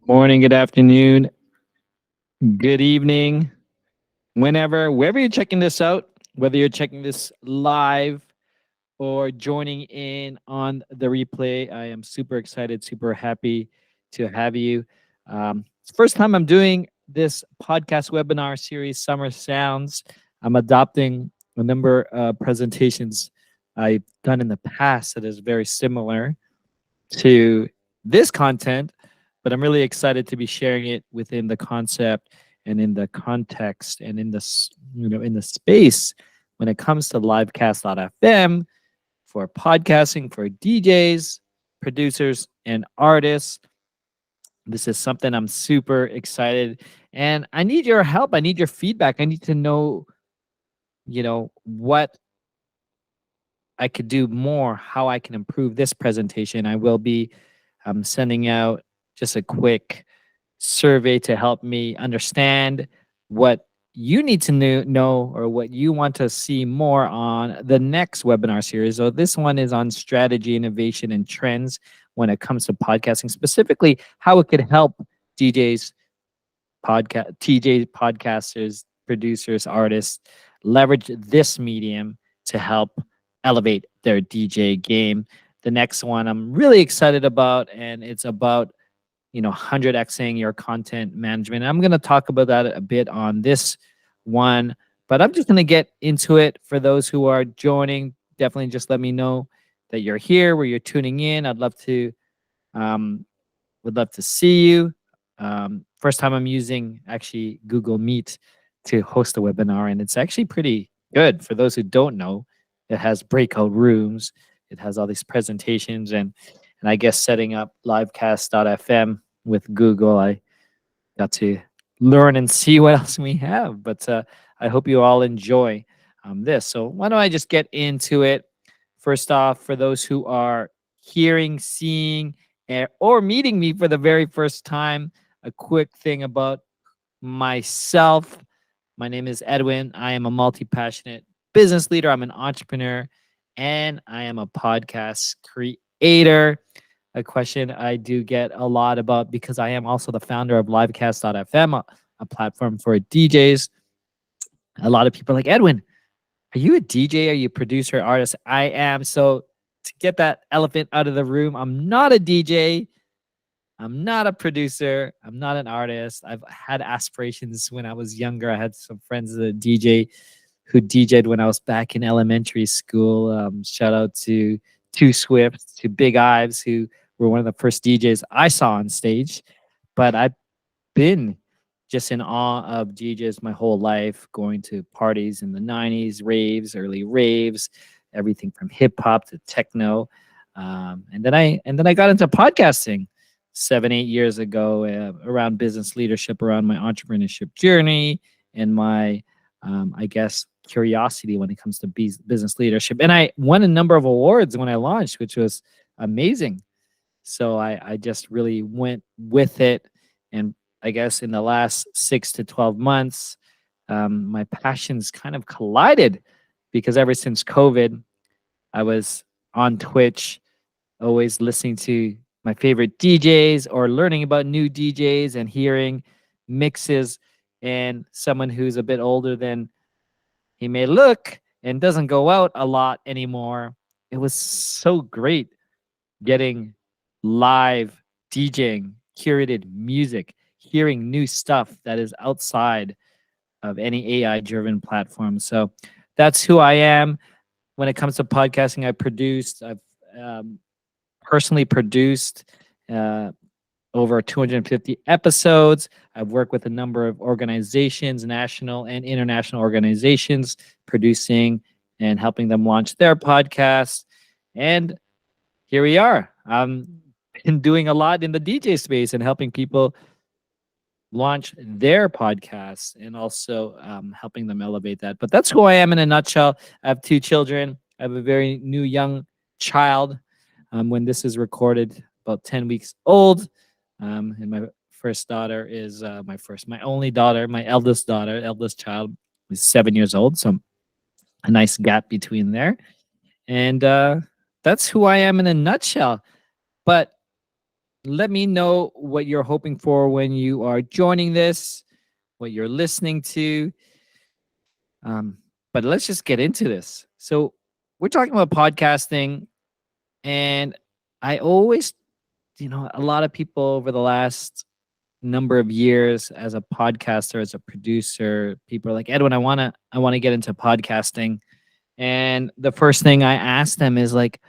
Morning, good afternoon, good evening, wherever you're checking this out, whether you're checking this live or joining in on the replay. I am super excited, super happy to have you. It's the first time I'm doing this podcast webinar series, Summer Sounds. I'm adopting a number of presentations I've done in the past that is very similar to this content, but I'm really excited to be sharing it within the concept and in the context and in in the space when it comes to livecast.fm for podcasting for DJs, producers, and artists. This is something I'm super excited, and I need your help. I need your feedback. I need to know, what I could do more, how I can improve this presentation. I will be sending out just a quick survey to help me understand what you need to know or what you want to see more on the next webinar series. So this one is on strategy, innovation, and trends when it comes to podcasting, specifically how it could help DJs, TJ podcasters, producers, artists leverage this medium to help elevate their DJ game. The next one I'm really excited about, and it's about 100xing your content management. I'm going to talk about that a bit on this one, but I'm just going to get into it. For those who are joining, definitely just let me know that you're here, where you're tuning in. Um, would love to see you. First time I'm using actually Google Meet to host a webinar, and it's actually pretty good. For those who don't know, it has breakout rooms. It has all these presentations, and I guess setting up livecast.fm with Google, I got to learn and see what else we have. But I hope you all enjoy this. So why don't I just get into it? First off, for those who are hearing, seeing, or meeting me for the very first time, a quick thing about myself. My name is Edwin. I am a multi-passionate business leader. I'm an entrepreneur, and I am a podcast creator. A question I do get a lot about, because I am also the founder of livecast.fm, a platform for DJs. A lot of people are like, Edwin, are you a DJ? Are you a producer, artist? I am. So to get that elephant out of the room, I'm not a DJ. I'm not a producer. I'm not an artist. I've had aspirations when I was younger. I had some friends that DJ who DJed when I was back in elementary school. Shout out to Two Swift, to Big Ives, who were one of the first DJs I saw on stage. But I've been just in awe of DJs my whole life, going to parties in the 90s, raves, early raves, everything from hip hop to techno. And then I got into podcasting 7, 8 years ago, around business leadership, around my entrepreneurship journey, and my I guess curiosity when it comes to business leadership. And I won a number of awards when I launched, which was amazing. So I just really went with it. And I guess in the last 6 to 12 months, my passions kind of collided, because ever since COVID, I was on Twitch, always listening to my favorite DJs or learning about new DJs and hearing mixes. And someone who's a bit older than he may look and doesn't go out a lot anymore, it was so great getting live DJing, curated music, hearing new stuff that is outside of any AI driven platform. So that's who I am. When it comes to podcasting, I've personally produced uh, over 250 episodes. I've worked with a number of organizations, national and international organizations, producing and helping them launch their podcasts. And here we are. Been doing a lot in the DJ space and helping people launch their podcasts, and also helping them elevate that. But that's who I am in a nutshell. I have 2 children. I have a very new young child when this is recorded, about 10 weeks old. And my first daughter is my only daughter, my eldest daughter, eldest child is 7 years old. So a nice gap between there. And that's who I am in a nutshell. But Let me know what you're hoping for when you are joining this, what you're listening to. Um, but let's just get into this. So, we're talking about podcasting, and I always, a lot of people over the last number of years as a podcaster, as a producer, people are like, Edwin, I want to get into podcasting. And the first thing I ask them is like,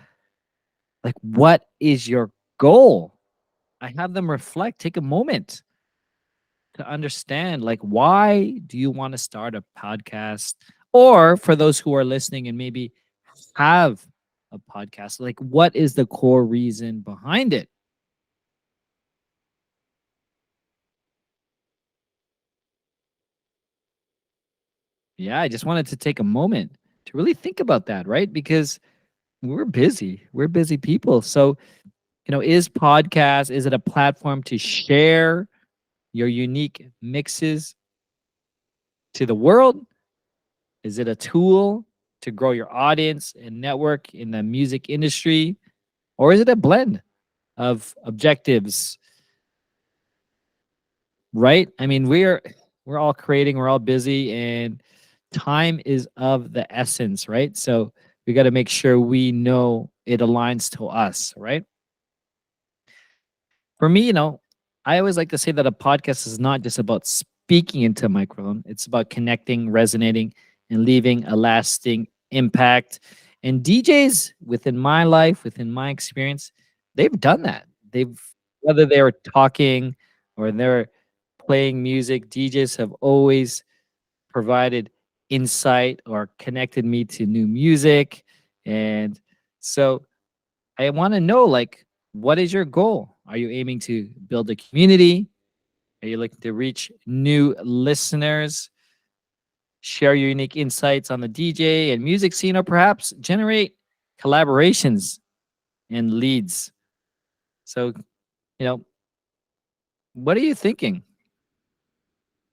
what is your goal? I have them reflect, take a moment to understand, like, why do you want to start a podcast? Or for those who are listening and maybe have a podcast, like, what is the core reason behind it? Yeah, I just wanted to take a moment to really think about that, right? Because we're busy. We're busy people. So, is podcast, is it a platform to share your unique mixes to the world? Is it a tool to grow your audience and network in the music industry? Or is it a blend of objectives, right? I mean, we're all creating, we're all busy, and time is of the essence, right? So we got to make sure we know it aligns to us, right? For me, I always like to say that a podcast is not just about speaking into a microphone, it's about connecting, resonating, and leaving a lasting impact. And DJs within my life, within my experience, they've done that. Whether they're talking or they're playing music, DJs have always provided insight or connected me to new music. And so I want to know, like, what is your goal? Are you aiming to build a community? Are you looking to reach new listeners, share your unique insights on the DJ and music scene, or perhaps generate collaborations and leads? So, you know, what are you thinking?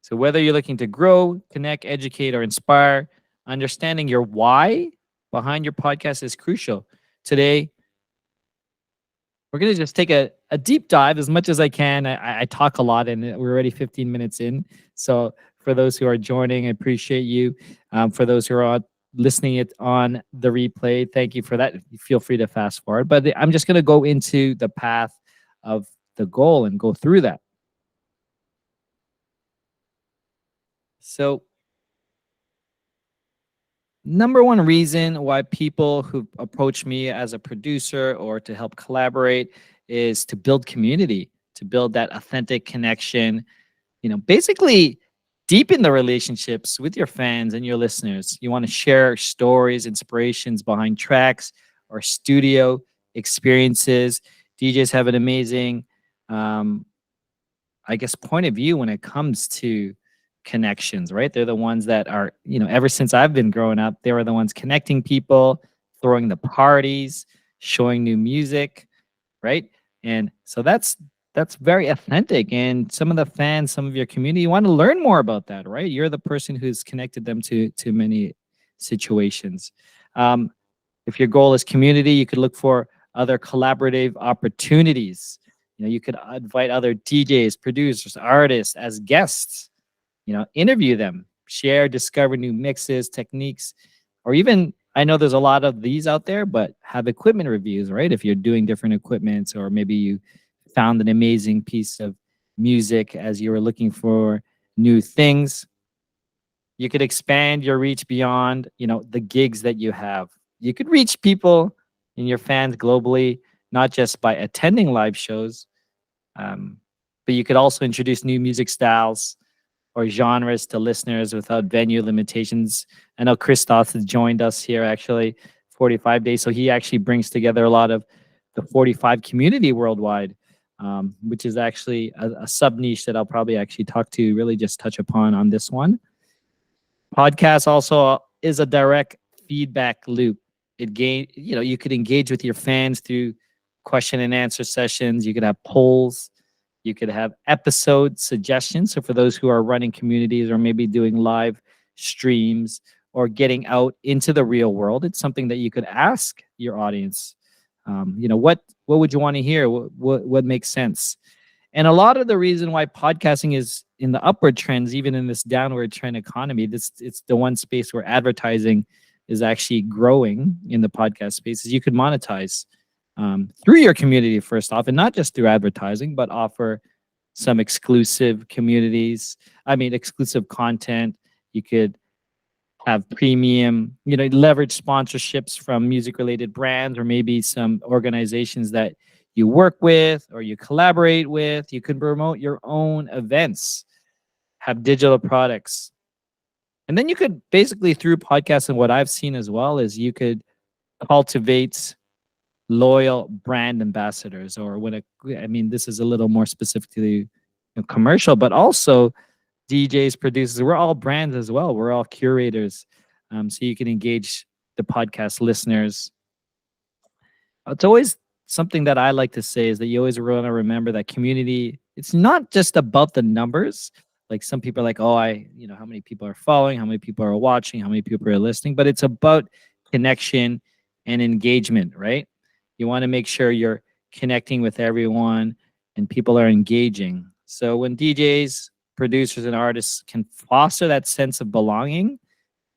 So, whether you're looking to grow, connect, educate, or inspire, understanding your why behind your podcast is crucial. Today, we're going to just take a deep dive as much as I can. I talk a lot, and we're already 15 minutes in. So, for those who are joining, I appreciate you. For those who are listening it on the replay, thank you for that. Feel free to fast forward. But I'm just going to go into the path of the goal and go through that. So, number one reason why people who approach me as a producer or to help collaborate is to build community, to build that authentic connection, basically deepen the relationships with your fans and your listeners. You want to share stories, inspirations behind tracks or studio experiences. DJs have an amazing um, I guess, point of view when it comes to connections, right? They're the ones that are, ever since I've been growing up, they were the ones connecting people, throwing the parties, showing new music, right? And so that's very authentic. And some of the fans, some of your community want to learn more about that, right? You're the person who's connected them to many situations. Um, if your goal is community, you could look for other collaborative opportunities. You could invite other DJs, producers, artists as guests, interview them, share, discover new mixes, techniques, or even I know there's a lot of these out there, but have equipment reviews, right? If you're doing different equipments, or maybe you found an amazing piece of music as you were looking for new things, you could expand your reach beyond, the gigs that you have. You could reach people and your fans globally, not just by attending live shows, um, but you could also introduce new music styles or genres to listeners without venue limitations. I know Christoph has joined us here, actually, 45 days. So he actually brings together a lot of the 45 community worldwide, which is actually a sub niche that I'll probably actually talk to, really just touch upon on this one. Podcast also is a direct feedback loop. You could engage with your fans through question and answer sessions. You could have polls. You could have episode suggestions. So for those who are running communities or maybe doing live streams or getting out into the real world, it's something that you could ask your audience. What would you want to hear? What makes sense? And a lot of the reason why podcasting is in the upward trends, even in this downward trend economy, this it's the one space where advertising is actually growing in the podcast space. Is you could monetize through your community first off, and not just through advertising, but offer some exclusive communities. I mean, exclusive content. You could have premium, leverage sponsorships from music related brands or maybe some organizations that you work with or you collaborate with. You can promote your own events, have digital products. And then you could basically, through podcasts, and what I've seen as well is you could cultivate loyal brand ambassadors, or I mean, this is a little more specifically commercial, but also DJs, producers, we're all brands as well. We're all curators. So you can engage the podcast listeners. It's always something that I like to say is that you always want to remember that community, it's not just about the numbers. Like some people are like, oh, how many people are following, how many people are watching, how many people are listening, but it's about connection and engagement, right? You want to make sure you're connecting with everyone and people are engaging. So when DJs, producers, and artists can foster that sense of belonging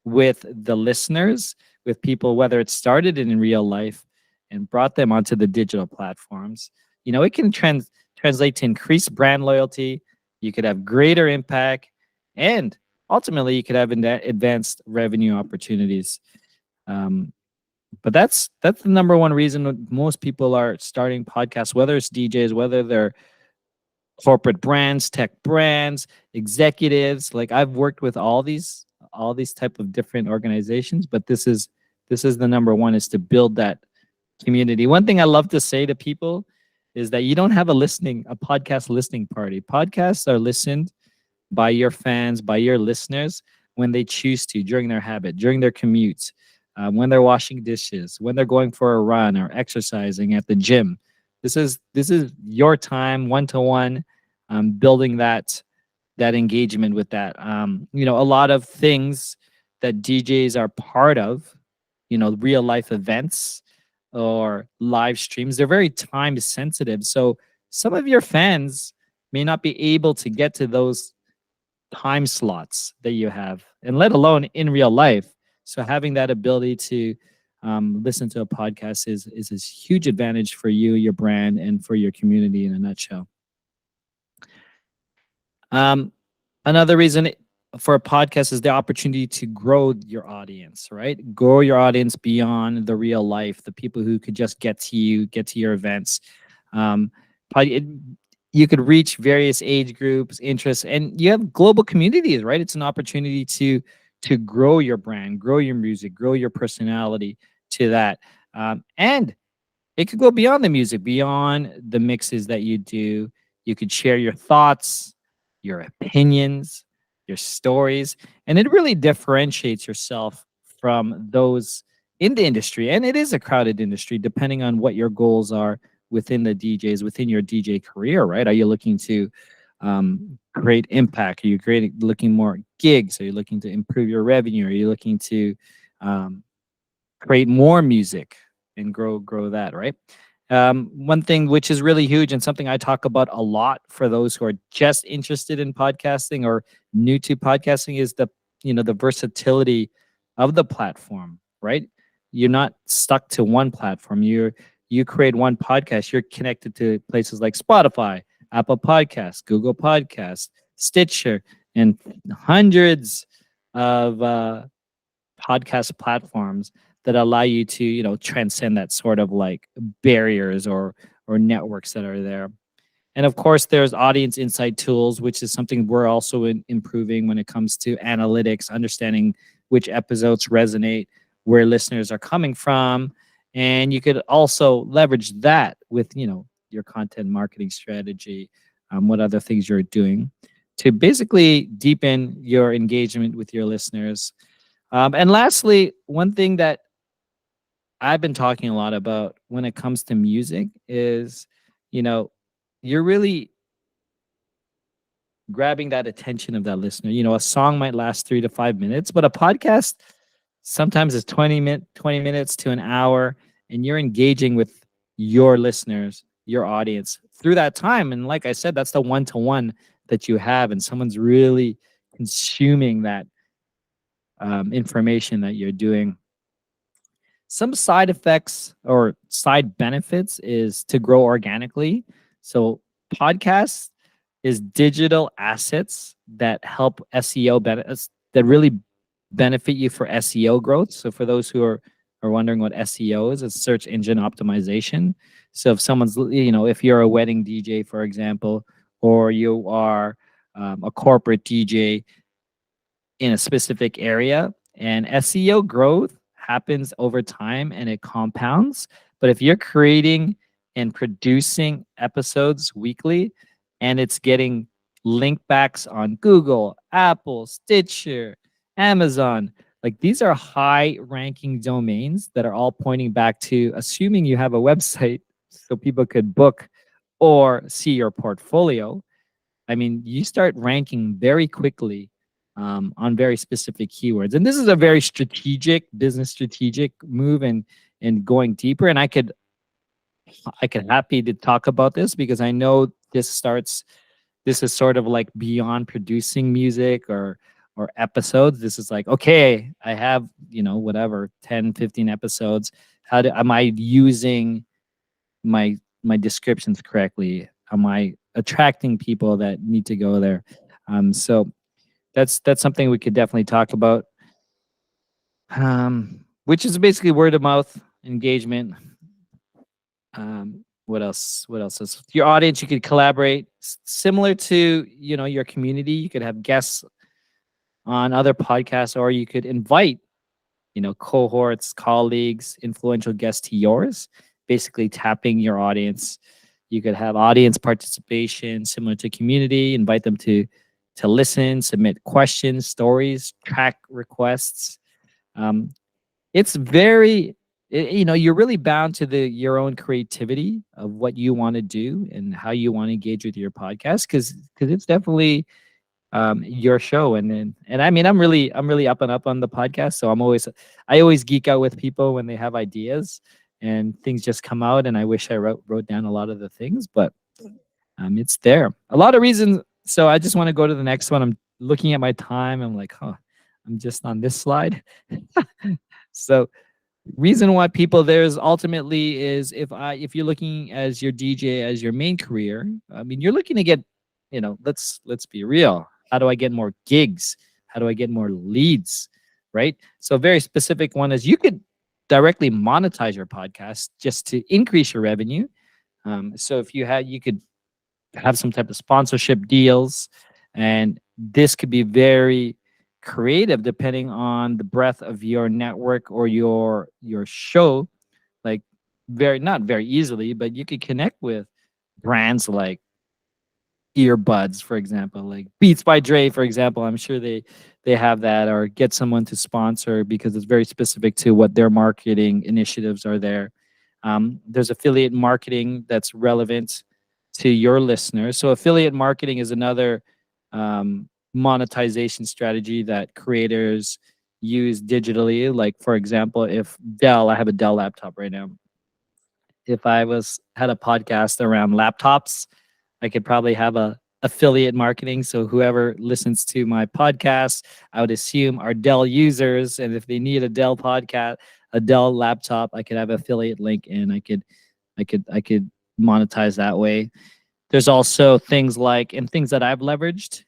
with the listeners, with people, whether it started in real life and brought them onto the digital platforms, it can translate to increased brand loyalty. You could have greater impact, and ultimately, you could have advanced revenue opportunities. But that's the number one reason most people are starting podcasts, whether it's DJs, whether they're corporate brands, tech brands, executives. Like I've worked with all these type of different organizations, but this is the number one, is to build that community. One thing I love to say to people is that you don't have a podcast listening party. Podcasts are listened by your fans, by your listeners, when they choose to, during their habit, during their commutes, when they're washing dishes, when they're going for a run or exercising at the gym. This is your time, one to one, building that engagement with that. A lot of things that DJs are part of, real life events or live streams, they're very time sensitive. So some of your fans may not be able to get to those time slots that you have, and let alone in real life. So having that ability to listen to a podcast is a huge advantage for you, your brand, and for your community in a nutshell. Um, Another reason for a podcast is the opportunity to grow your audience, right? Grow your audience beyond the real life, the people who could just get to you, get to your events. Um, you could reach various age groups, interests, and you have global communities, right? It's an opportunity to grow your brand, grow your music, grow your personality to that. And it could go beyond the music, beyond the mixes that you do. You could share your thoughts, your opinions, your stories, and it really differentiates yourself from those in the industry. And it is a crowded industry, depending on what your goals are within the DJs, within your DJ career, right? Are you looking to create impact? Are you looking more gigs? Are you looking to improve your revenue? Are you looking to um, create more music and grow that, right? One thing which is really huge and something I talk about a lot for those who are just interested in podcasting or new to podcasting is the versatility of the platform, right? You're not stuck to one platform. You create one podcast, you're connected to places like Spotify, Apple Podcasts, Google Podcasts, Stitcher, and hundreds of podcast platforms that allow you to transcend that sort of like barriers or networks that are there. And of course there's audience insight tools, which is something we're also improving when it comes to analytics, understanding which episodes resonate, where listeners are coming from. And you could also leverage that with your content marketing strategy, what other things you're doing to basically deepen your engagement with your listeners. And lastly, one thing that I've been talking a lot about when it comes to music is, you know, you're really grabbing that attention of that listener. A song might last 3 to 5 minutes, but a podcast sometimes is 20 minutes to an hour, and you're engaging with your listeners, your audience through that time. And like I said, that's the one to one that you have, and someone's really consuming that information that you're doing. Some side effects or side benefits is to grow organically. So podcasts is digital assets that help SEO benefits, that really benefit you for SEO growth. So for those who are wondering what SEO is, it's search engine optimization. So if someone's, if you're a wedding DJ, for example, or you are a corporate DJ in a specific area, and SEO growth happens over time and it compounds. But if you're creating and producing episodes weekly and it's getting link backs on Google, Apple, Stitcher, Amazon, like these are high ranking domains that are all pointing back to, assuming you have a website so people could book or see your portfolio. I mean, you start ranking very quickly on very specific keywords, and this is a very strategic, business strategic move, and going deeper. And I could happy to talk about this because I know this is sort of like beyond producing music or episodes. This is like, okay, I have, whatever, 10, 15 episodes. Am I using my descriptions correctly? Am I attracting people that need to go there? So that's something we could definitely talk about. Which is basically word of mouth engagement. What else? What else is your audience? You could collaborate similar to your community. You could have guests on other podcasts, or you could invite cohorts, colleagues, influential guests to yours, basically tapping your audience. You could have audience participation similar to community, invite them to listen, submit questions, stories, track requests. Um, it's very, you're really bound to your own creativity of what you want to do and how you want to engage with your podcast, because it's definitely your show. And I mean, I'm really up and up on the podcast, so I always geek out with people when they have ideas and things just come out, and I wish I wrote down a lot of the things, but it's there. A lot of reasons. So I just want to go to the next one. I'm looking at my time. I'm like, I'm just on this slide. So reason why people there's ultimately is, if you're looking as your DJ as your main career, I mean, you're looking to get, let's be real. How do I get more gigs? How do I get more leads? Right? So a very specific one is you could directly monetize your podcast just to increase your revenue. So if you could have some type of sponsorship deals, and this could be very creative depending on the breadth of your network or your show. Like, very not very easily, but you could connect with brands like earbuds, for example, like Beats by Dre, for example. I'm sure they have that, or get someone to sponsor because it's very specific to what their marketing initiatives are there. There's affiliate marketing that's relevant to your listeners. So affiliate marketing is another monetization strategy that creators use digitally. Like, for example, if I have a Dell laptop right now. If I had a podcast around laptops, I could probably have a affiliate marketing. So whoever listens to my podcast, I would assume are Dell users, and if they need a Dell laptop, I could have affiliate link, and I could monetize that way. There's also things like, and things that I've leveraged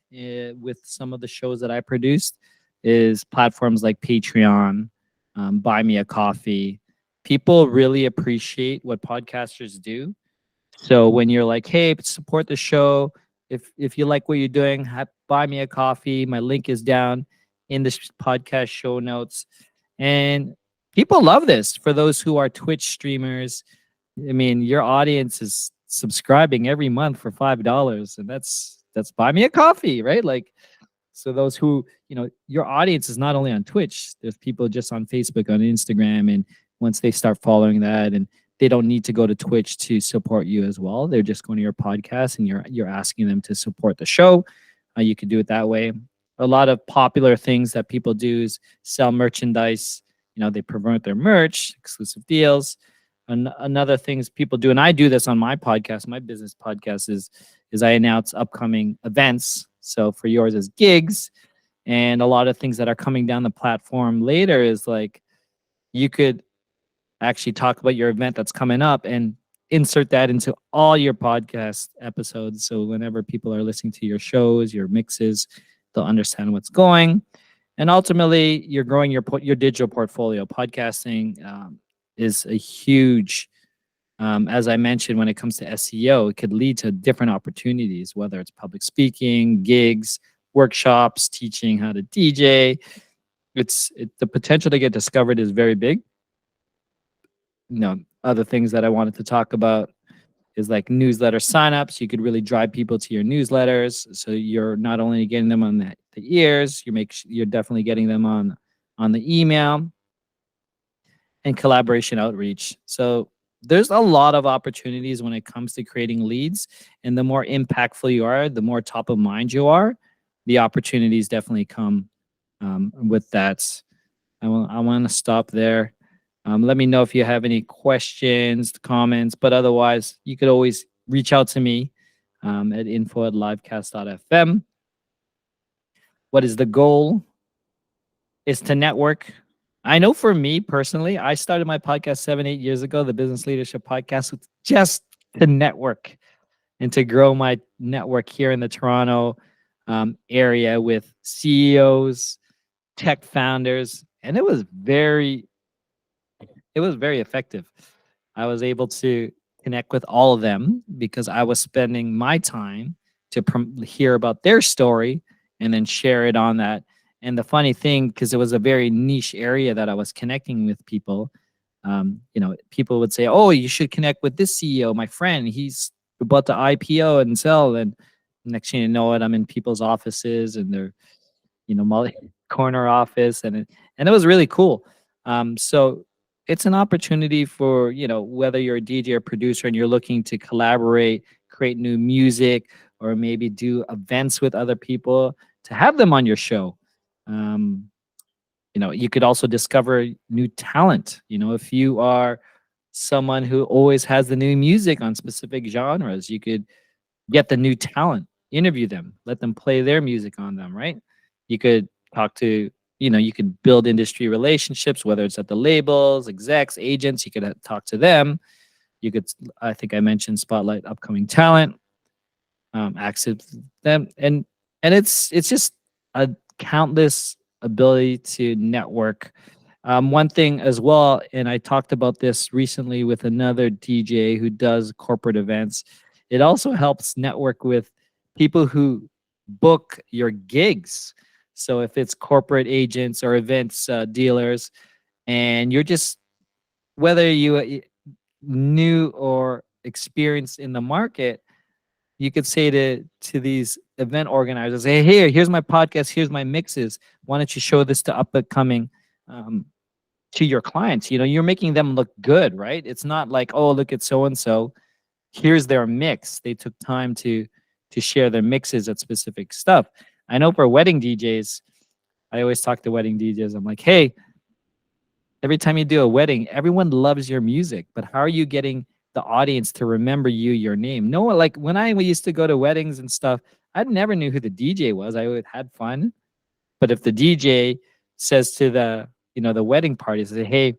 with some of the shows that I produced, is platforms like Patreon, Buy Me a Coffee. People really appreciate what podcasters do. So when you're like, hey, support the show. If you like what you're doing, buy me a coffee. My link is down in the podcast show notes. And people love this. For those who are Twitch streamers, I mean, your audience is subscribing every month for $5, and that's buy me a coffee, right? Like, so those who, your audience is not only on Twitch, there's people just on Facebook, on Instagram. And once they start following that, and they don't need to go to Twitch to support you as well. They're just going to your podcast, and you're asking them to support the show. You could do it that way. A lot of popular things that people do is sell merchandise. They promote their merch, exclusive deals. Another things people do, and I do this on my podcast, my business podcast, is I announce upcoming events. So for yours is gigs, and a lot of things that are coming down the platform later is like you could actually talk about your event that's coming up and insert that into all your podcast episodes. So whenever people are listening to your shows, your mixes, they'll understand what's going. And ultimately, you're growing your digital portfolio. Podcasting is a huge, as I mentioned, when it comes to SEO, it could lead to different opportunities, whether it's public speaking, gigs, workshops, teaching how to DJ. The potential to get discovered is very big. Other things that I wanted to talk about is like newsletter signups. You could really drive people to your newsletters, so you're not only getting them on the ears, you're definitely getting them on the email, and collaboration outreach. So there's a lot of opportunities when it comes to creating leads, and the more impactful you are, the more top of mind you are, the opportunities definitely come with that. I want to stop there. Let me know if you have any questions, comments, but otherwise, you could always reach out to me at info@livecast.fm. What is the goal? Is to network. I know for me personally, I started my podcast 7, 8 years ago, the Business Leadership Podcast, with just to network and to grow my network here in the Toronto area with CEOs, tech founders, and it was very effective. I was able to connect with all of them because I was spending my time to hear about their story and then share it on that. And the funny thing, because it was a very niche area that I was connecting with people, people would say, "Oh, you should connect with this CEO, my friend. He's about to IPO and sell." And next thing you know it, I'm in people's offices and they're multi corner office, and it was really cool. So it's an opportunity for whether you're a DJ or producer and you're looking to collaborate, create new music, or maybe do events with other people to have them on your show. Um, you could also discover new talent. If you are someone who always has the new music on specific genres, you could get the new talent, interview them, let them play their music on them, right? You could talk to, you could build industry relationships, whether it's at the labels, execs, agents, you could talk to them. You could, I think I mentioned spotlight upcoming talent, access them, and it's just a countless ability to network. One thing as well, and I talked about this recently with another DJ who does corporate events. It also helps network with people who book your gigs. So if it's corporate agents or events dealers, and you're just whether you new or experienced in the market, you could say to these event organizers, "Hey, here's my podcast, here's my mixes. Why don't you show this to up and coming to your clients?" You're making them look good, right? It's not like, "Oh, look at so and so. Here's their mix. They took time to share their mixes at specific stuff." I know for wedding DJs, I always talk to wedding DJs. I'm like, "Hey, every time you do a wedding, everyone loves your music, but how are you getting the audience to remember your name?" No one, like when I used to go to weddings and stuff, I never knew who the DJ was. I would had fun, but if the DJ says to the wedding party, say, "Hey,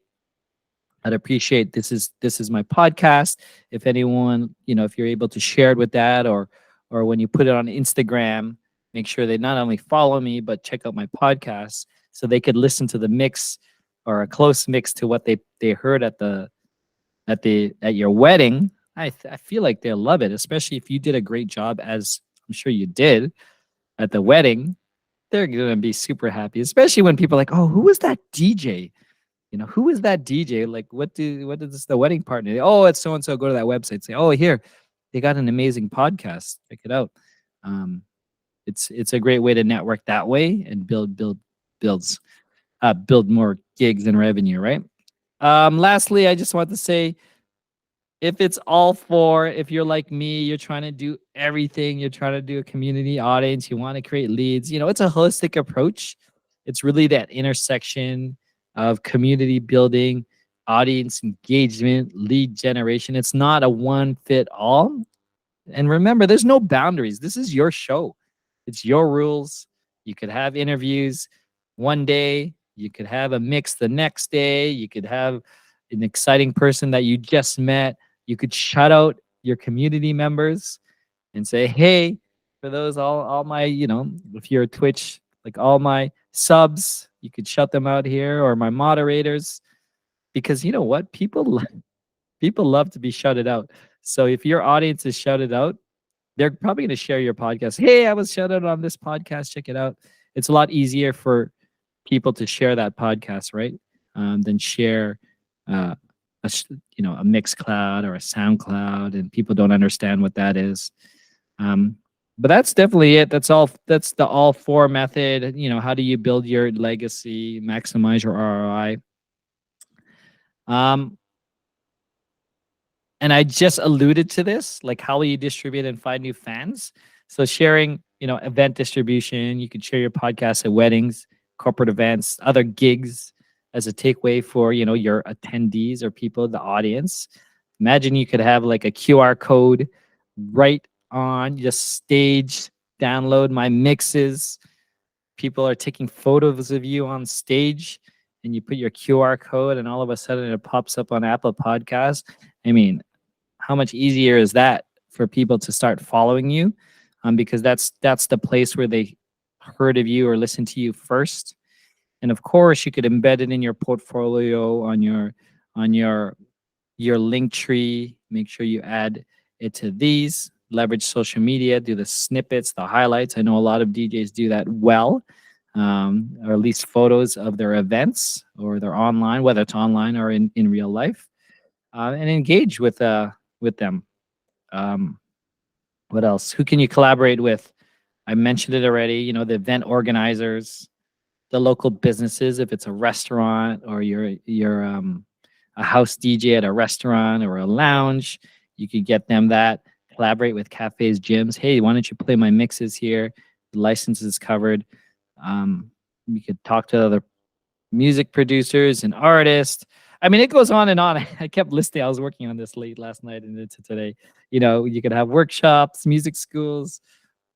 I'd appreciate this is my podcast. If anyone, if you're able to share it with that, or when you put it on Instagram, make sure they not only follow me but check out my podcast so they could listen to the mix or a close mix to what they heard at your wedding." I feel like they'll love it, especially if you did a great job, as I'm sure you did at the wedding. They're gonna be super happy, especially when people are like, "Oh, who was that DJ? Who is that DJ? Like, what is the wedding partner? Oh, it's so and so." Go to that website, say, "Oh, here, they got an amazing podcast. Check it out." Um, it's a great way to network that way and builds build more gigs and revenue, right? Lastly, I just want to say, if you're like me, you're trying to do everything, you're trying to do a community audience, you want to create leads, it's a holistic approach. It's really that intersection of community building, audience engagement, lead generation. It's not a one fit all. And remember, there's no boundaries. This is your show. It's your rules. You could have interviews one day, you could have a mix the next day, you could have an exciting person that you just met. You could shout out your community members and say, "Hey, for those all my, if you're a Twitch, like all my subs, you could shout them out here or my moderators because you know what? People love to be shouted out. So if your audience is shouted out, they're probably going to share your podcast. Hey, I was shouted out on this podcast. Check it out. It's a lot easier for people to share that podcast, right? Than share uh, a Mixcloud or a SoundCloud, and people don't understand what that is. Um, but that's definitely it. That's all. That's the all four method. How do you build your legacy, maximize your ROI? Um, and I just alluded to this, like how will you distribute and find new fans? So sharing, event distribution, you could share your podcast at weddings, corporate events, other gigs as a takeaway for, your attendees or people, the audience. Imagine you could have like a QR code right on just stage, download my mixes. People are taking photos of you on stage and you put your QR code and all of a sudden it pops up on Apple Podcasts. I mean, how much easier is that for people to start following you? Because that's the place where they heard of you or listened to you first. And of course, you could embed it in your portfolio on your link tree. Make sure you add it to these. Leverage social media. Do the snippets, the highlights. I know a lot of DJs do that well, or at least photos of their events or their online, whether it's online or in real life, and engage with them. Um, what else? Who can you collaborate with? I mentioned it already. The event organizers, the local businesses. If it's a restaurant or you're a house DJ at a restaurant or a lounge, you could get them that. Collaborate with cafes, gyms. Hey, why don't you play my mixes here? The license is covered. You could talk to other music producers and artists. I mean, it goes on and on. I kept listing. I was working on this late last night and into today. You could have workshops, music schools,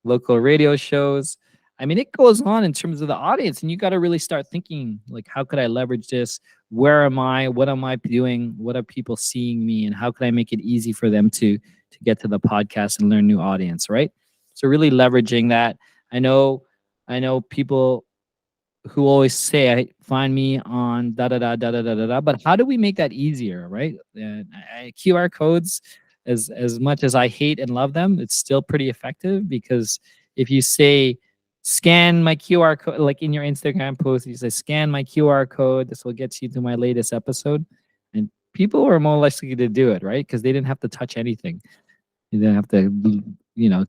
local radio shows. I mean, it goes on in terms of the audience, and you got to really start thinking like, how could I leverage this? Where am I? What am I doing? What are people seeing me? And how can I make it easy for them to get to the podcast and learn new audience, right? So really leveraging that. I know people who always say, "I find me on da da da da da da da da." But how do we make that easier, right? QR codes, as much as I hate and love them, it's still pretty effective because if you say scan my QR code, like in your Instagram post, you say scan my QR code. This will get you to my latest episode, and people are more likely to do it, right? Because they didn't have to touch anything. You didn't have to,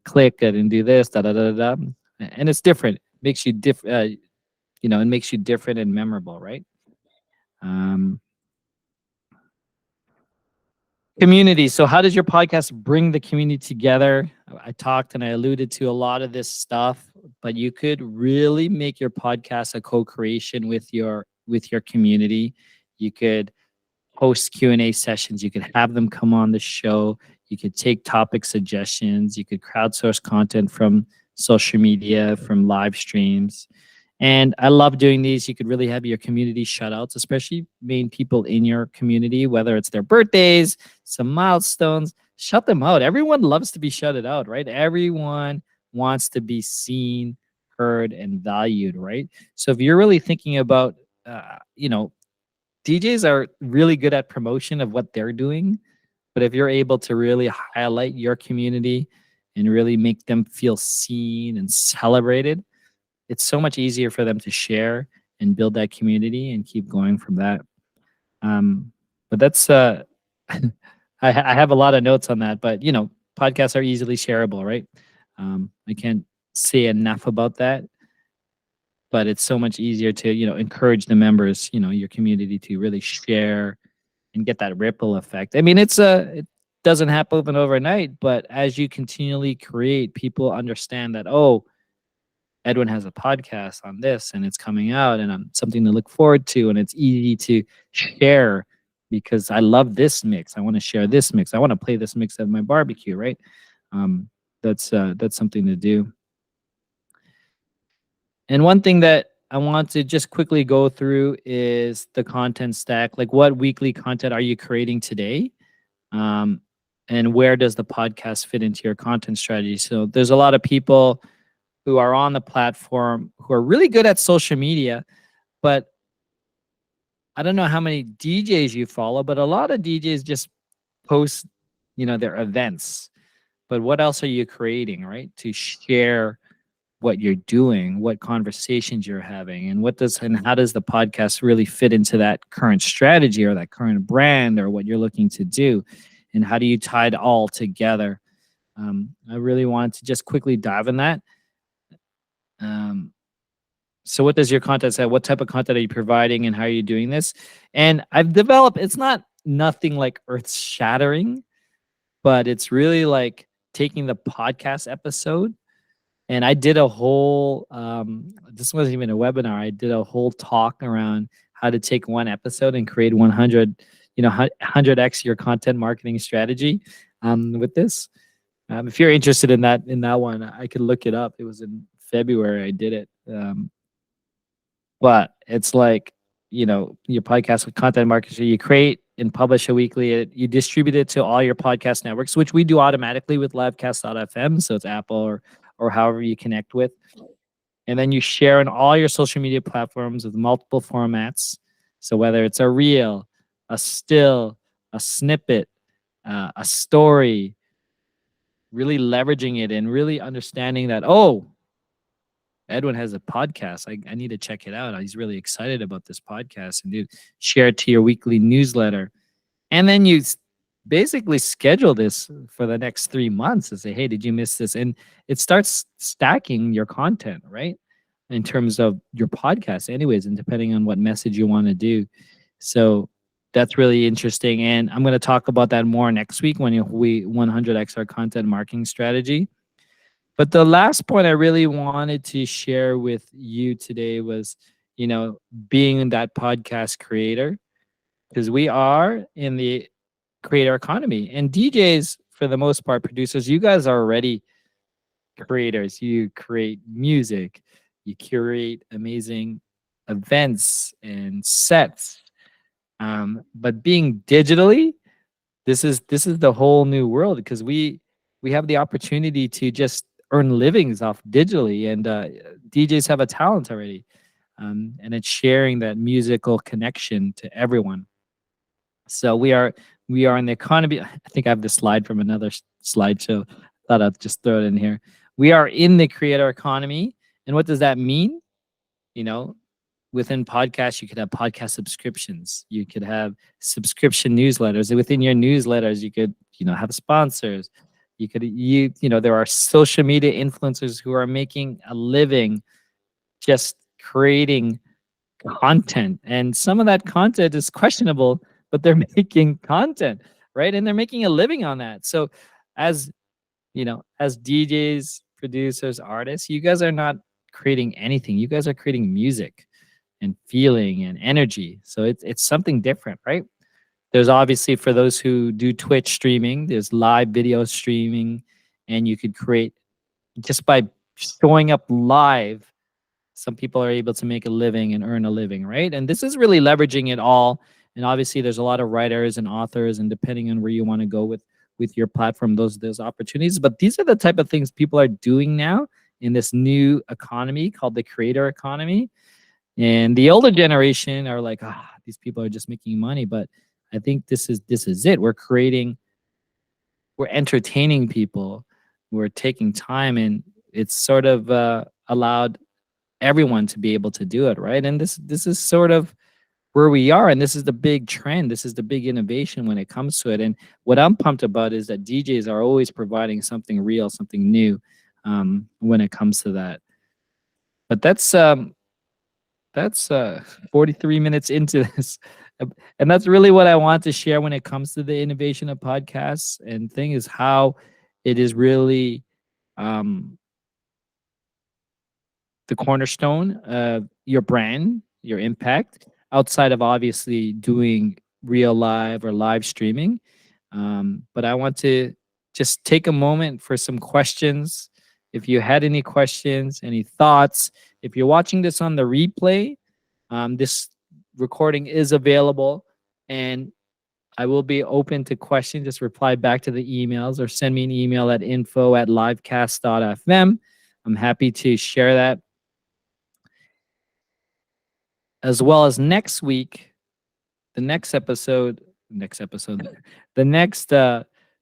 click it and do this, da da da da. And it's different. Makes you different. It makes you different and memorable, right? Um, Community. So, how does your podcast bring the community together? I talked and I alluded to a lot of this stuff, but you could really make your podcast a co-creation with your community. You could host Q&A sessions. You could have them come on the show. You could take topic suggestions. You could crowdsource content from social media, from live streams. And I love doing these. You could really have your community shout-outs, especially main people in your community, whether it's their birthdays, some milestones. Shout them out. Everyone loves to be shouted out, right? Everyone wants to be seen, heard, and valued, right? So if you're really thinking about, DJs are really good at promotion of what they're doing. But if you're able to really highlight your community and really make them feel seen and celebrated, it's so much easier for them to share and build that community and keep going from that. But that's I have a lot of notes on that, but podcasts are easily shareable, right? I can't say enough about that, but it's so much easier to encourage the members, your community to really share and get that ripple effect. I mean, it doesn't happen overnight, but as you continually create, people understand that, oh, Edwin has a podcast on this and it's coming out and I'm something to look forward to and it's easy to share because I love this mix. I want to share this mix. I want to play this mix at my barbecue, right? Um, that's something to do. And one thing that I want to just quickly go through is the content stack. Like, what weekly content are you creating today? Um, and where does the podcast fit into your content strategy? So there's a lot of people who are on the platform who are really good at social media, but I don't know how many DJs you follow, but a lot of DJs just post, their events. But what else are you creating, right? To share what you're doing, what conversations you're having, and how does the podcast really fit into that current strategy or that current brand or what you're looking to do? And how do you tie it all together? I really want to just quickly dive in that. Um, so what does your content say? What type of content are you providing and how are you doing this? And I've developed, it's not nothing like earth shattering, but it's really like taking the podcast episode. And I did a whole, this wasn't even a webinar. I did a whole talk around how to take one episode and create 100, 100x your content marketing strategy with this. If you're interested in that one, I could look it up. It was in February. I did it. But it's like, your podcast with content marketing, you create and publish a weekly, you distribute it to all your podcast networks, which we do automatically with livecast.fm. So it's Apple or however you connect with. And then you share on all your social media platforms with multiple formats. So whether it's a reel, a still, a snippet, a story, really leveraging it and really understanding that, oh, Edwin has a podcast. I need to check it out. He's really excited about this podcast, and dude, share it to your weekly newsletter. And then you basically schedule this for the next 3 months and say, hey, did you miss this? And it starts stacking your content, right? In terms of your podcast, anyways, and depending on what message you want to do. So that's really interesting. And I'm going to talk about that more next week when we 100x our content marketing strategy. But the last point I really wanted to share with you today was, being that podcast creator, because we are in the creator economy and DJs, for the most part, producers, you guys are already creators. You create music, you curate amazing events and sets. But being digitally, this is the whole new world because we have the opportunity to just earn livings off digitally, and DJs have a talent already, and it's sharing that musical connection to everyone. So we are in the economy. I think I have the slide from another slideshow. Thought I'd just throw it in here. We are in the creator economy, and what does that mean? You know, within podcasts, you could have podcast subscriptions. You could have subscription newsletters. And within your newsletters, you could, have sponsors. There are social media influencers who are making a living just creating content. And some of that content is questionable, but they're making content, right? And they're making a living on that. So as as DJs, producers, artists, you guys are not creating anything. You guys are creating music and feeling and energy. So it's something different, right? There's obviously, for those who do Twitch streaming, there's live video streaming, and you could create just by showing up live. Some people are able to make a living and earn a living, right? And this is really leveraging it all. And obviously, there's a lot of writers and authors, and depending on where you want to go with your platform, those opportunities. But these are the type of things people are doing now in this new economy called the creator economy. And the older generation are like, these people are just making money. But I think this is it. We're entertaining people. We're taking time, and it's sort of allowed everyone to be able to do it, right? And this is sort of where we are, and this is the big trend. This is the big innovation when it comes to it. And what I'm pumped about is that DJs are always providing something real, something new when it comes to that. But that's 43 minutes into this. And that's really what I want to share when it comes to the innovation of podcasts. And thing is how it is really um, the cornerstone of your brand, your impact, outside of obviously doing real live or live streaming. But I want to just take a moment for some questions. If you had any questions, any thoughts, if you're watching this on the replay, this recording is available, and I will be open to questions. Just reply back to the emails or send me an email at info@livecast.fm. I'm happy to share that, as well as next week, the next episode, the next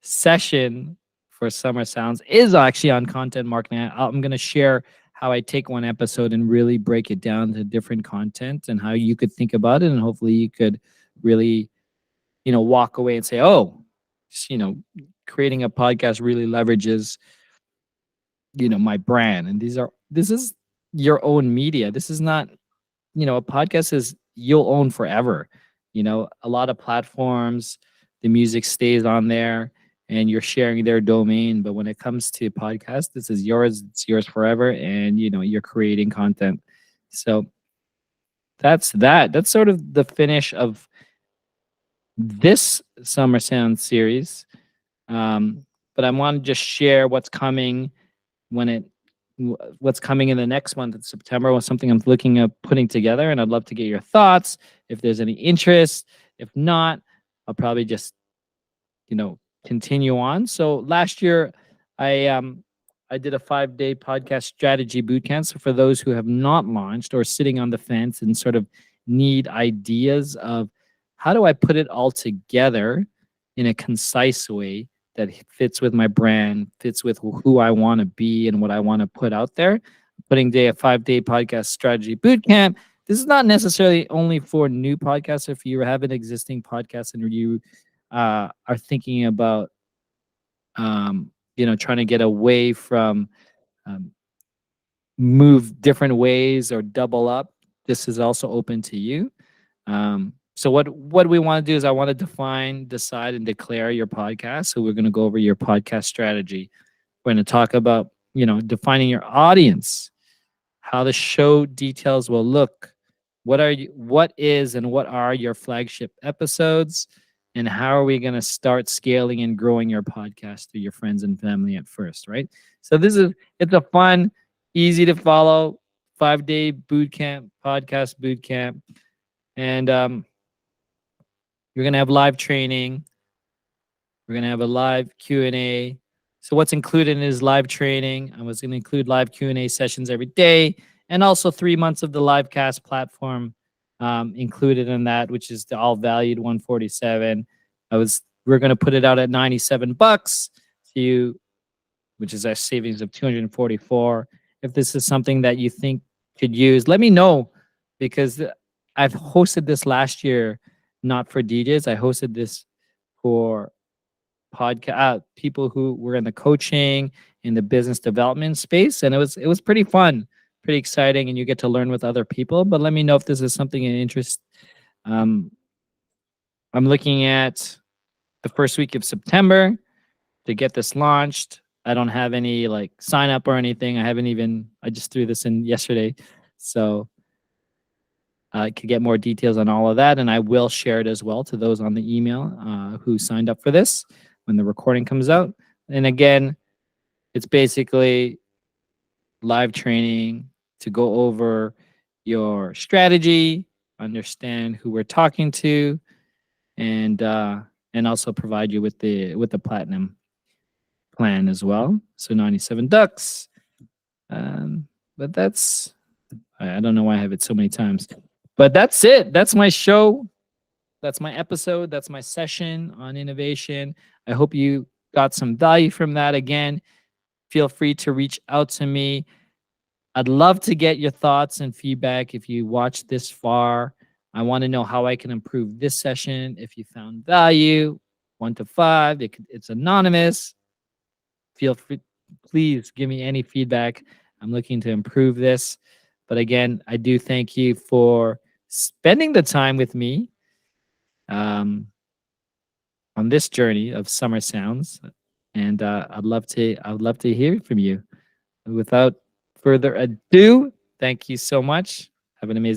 session for Summer Sounds is actually on content marketing. I'm going to share how I take one episode and really break it down to different content and how you could think about it. And hopefully you could really, walk away and say, oh, creating a podcast really leverages, my brand. And this is your own media. This is not, a podcast is you'll own forever. A lot of platforms, the music stays on there and you're sharing their domain. But when it comes to podcasts, this is yours, it's yours forever. And, you're creating content. So that's that. That's sort of the finish of this Summer Sound series. But I want to just share what's coming when it what's coming in the next month in September was something I'm looking at putting together, and I'd love to get your thoughts if there's any interest. If not, I'll probably just continue on. So last year I did a 5-day podcast strategy bootcamp. So for those who have not launched or sitting on the fence and sort of need ideas of how do I put it all together in a concise way that fits with my brand, fits with who I want to be and what I want to put out there. Putting a 5-day podcast strategy bootcamp. This is not necessarily only for new podcasts. If you have an existing podcast and you are thinking about, trying to get away from move different ways or double up, this is also open to you. So what we want to do is I want to define, decide, and declare your podcast. So we're going to go over your podcast strategy. We're going to talk about, defining your audience, how the show details will look, what is and what are your flagship episodes, and how are we going to start scaling and growing your podcast to your friends and family at first, right? So it's a fun, easy to follow 5-day bootcamp, podcast bootcamp. And you're going to have live training. We're going to have a live Q&A. So what's included in is live training. I was going to include live Q&A sessions every day, and also 3 months of the Livecast platform included in that, which is the all valued $147. We're going to put it out at $97 to you, which is a savings of $244. If this is something that you think could use, let me know, because I've hosted this last year, not for DJs. I hosted this for podcast people who were in the coaching, in the business development space, and it was pretty fun, pretty exciting, and you get to learn with other people. But let me know if this is something of interest. I'm looking at the first week of September to get this launched. I don't have any sign up or anything. I just threw this in yesterday. So I could get more details on all of that, and I will share it as well to those on the email who signed up for this when the recording comes out. And again, it's basically live training to go over your strategy, understand who we're talking to, and also provide you with the platinum plan as well. So $97. But that's, I don't know why I have it so many times. But that's it. That's my show. That's my episode. That's my session on innovation. I hope you got some value from that. Again, feel free to reach out to me. I'd love to get your thoughts and feedback if you watched this far. I want to know how I can improve this session. If you found value, 1 to 5, it's anonymous. Feel free, please give me any feedback. I'm looking to improve this. But again, I do thank you for spending the time with me on this journey of Summer Sounds. And I'd love to hear from you. Without further ado, thank you so much. Have an amazing